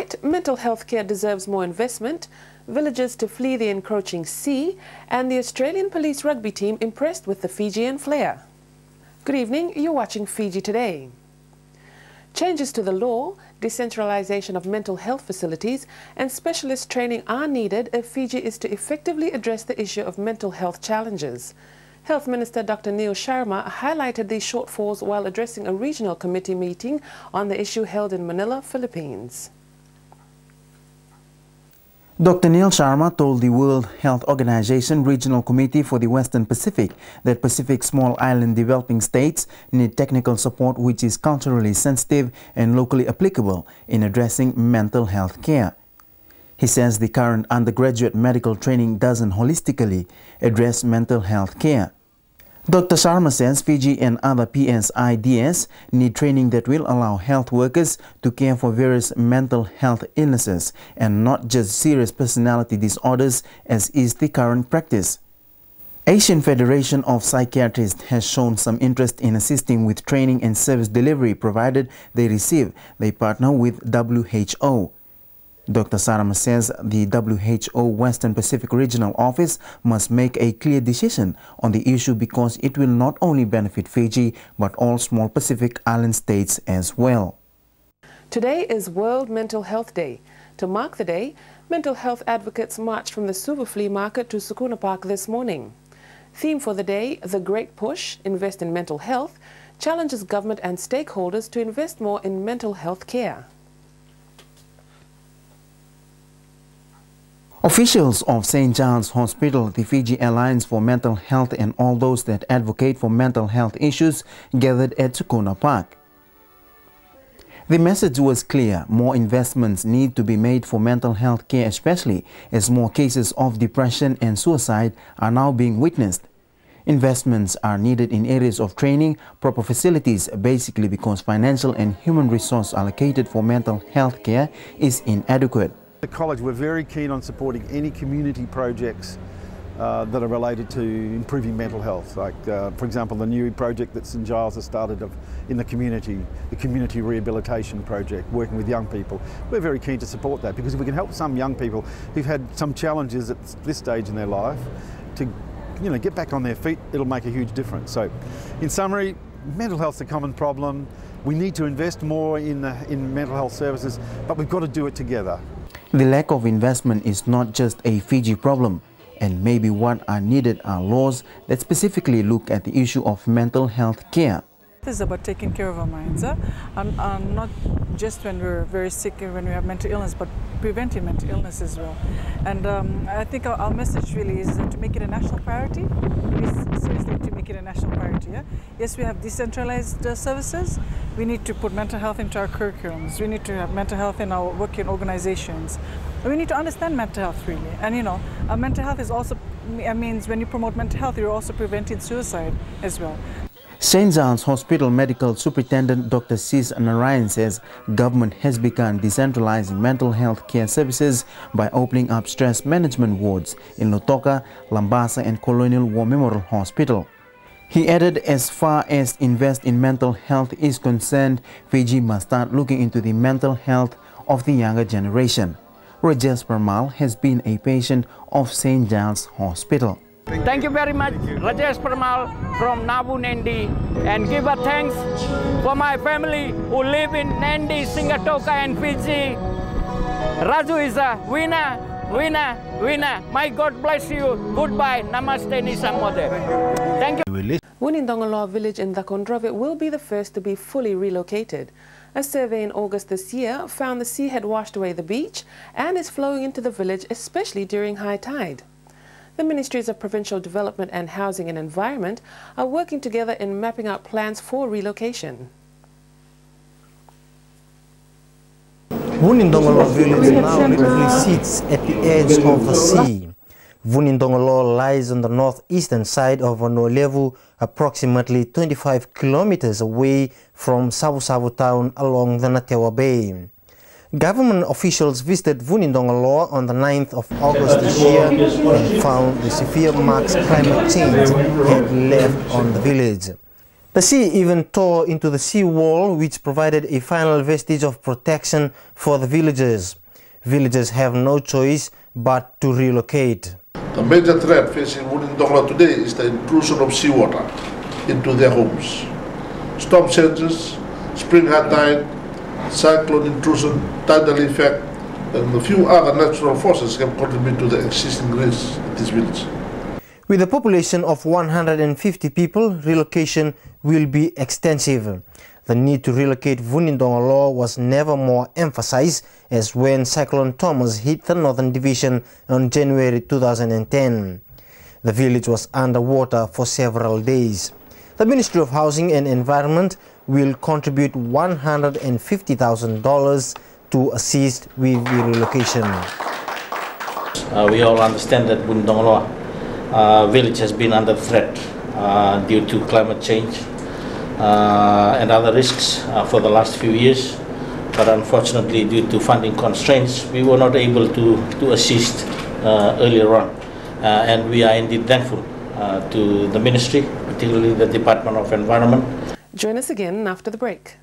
tonight, mental health care deserves more investment, villagers to flee the encroaching sea, and the Australian police rugby team impressed with the Fijian flair. Good evening, you're watching Fiji Today. Changes to the law, decentralization of mental health facilities, and specialist training are needed if Fiji is to effectively address the issue of mental health challenges. Health Minister Dr. Neil Sharma highlighted these shortfalls while addressing a regional committee meeting on the issue held in Manila, Philippines. Dr. Neil Sharma told the World Health Organization Regional Committee for the Western Pacific that Pacific small island developing states need technical support which is culturally sensitive and locally applicable in addressing mental health care. He says the current undergraduate medical training doesn't holistically address mental health care. Dr. Sharma says Fiji and other PSIDS need training that will allow health workers to care for various mental health illnesses and not just serious personality disorders as is the current practice. Asian Federation of Psychiatrists has shown some interest in assisting with training and service delivery provided they partner with WHO. Dr. Sharma says the WHO Western Pacific Regional Office must make a clear decision on the issue because it will not only benefit Fiji but all small Pacific island states as well. Today is World Mental Health Day. To mark the day, mental health advocates marched from the Suva Flea Market to Sukuna Park this morning. Theme for the day, The Great Push, Invest in Mental Health, challenges government and stakeholders to invest more in mental health care. Officials of St. Giles Hospital, the Fiji Alliance for Mental Health and all those that advocate for mental health issues gathered at Sukuna Park. The message was clear: more investments need to be made for mental health care, especially as more cases of depression and suicide are now being witnessed. Investments are needed in areas of training, proper facilities, basically because financial and human resource allocated for mental health care is inadequate. At the college, we're very keen on supporting any community projects that are related to improving mental health. Like, for example, the new project that St. Giles has started in the community rehabilitation project, working with young people. We're very keen to support that because if we can help some young people who've had some challenges at this stage in their life to get back on their feet, it'll make a huge difference. So, in summary, mental health's a common problem. We need to invest more in mental health services, but we've got to do it together. The lack of investment is not just a Fiji problem, and maybe what are needed are laws that specifically look at the issue of mental health care. This is about taking care of our minds, not just when we're very sick and when we have mental illness, but preventing mental illness as well. And I think our message really is to make it a national priority. Seriously, to make it a national priority. Yeah? Yes, we have decentralized services. We need to put mental health into our curriculums. We need to have mental health in our working organizations. And we need to understand mental health really. And mental health is also, means when you promote mental health, you're also preventing suicide as well. St. Giles Hospital Medical Superintendent Dr. Sis Narayan says government has begun decentralizing mental health care services by opening up stress management wards in Lautoka, Lambasa and Colonial War Memorial Hospital. He added as far as invest in mental health is concerned, Fiji must start looking into the mental health of the younger generation. Rajesh Parmal has been a patient of St. Giles Hospital. Thank you very much, Rajesh Parmal from Nabu Nandi, and give a thanks for my family who live in Nandi, Singatoka and Fiji. Raju is a winner, winner, winner. My God bless you. Goodbye. Namaste Nisamode. Thank you. Wunindongaloa village in the Kondrovit will be the first to be fully relocated. A survey in August this year found the sea had washed away the beach and is flowing into the village, especially during high tide. The Ministries of Provincial Development and Housing and Environment are working together in mapping out plans for relocation. Wunindongaloa village now sits at the edge of the sea. Wunindongaloa lies on the northeastern side of Honolulu, approximately 25 kilometers away from Savu town along the Natewa Bay. Government officials visited Wunindongaloa on the 9th of August this year and found the severe marks climate change had left on the village. The sea even tore into the sea wall, which provided a final vestige of protection for the villagers. Villagers have no choice but to relocate. The major threat facing Wunindongla today is the intrusion of seawater into their homes. Storm surges, spring high tide, cyclone intrusion, tidal effect, and a few other natural forces have contributed to the existing risks in this village. With a population of 150 people, relocation will be extensive. The need to relocate Wunindongla was never more emphasized as when Cyclone Thomas hit the Northern Division on January 2010. The village was underwater for several days. The Ministry of Housing and Environment will contribute $150,000 to assist with the relocation. We all understand that Wunindongla village has been under threat due to climate change and other risks for the last few years, but unfortunately due to funding constraints we were not able to assist earlier on, and we are indeed thankful to the ministry, particularly the Department of Environment. Join us again after the break.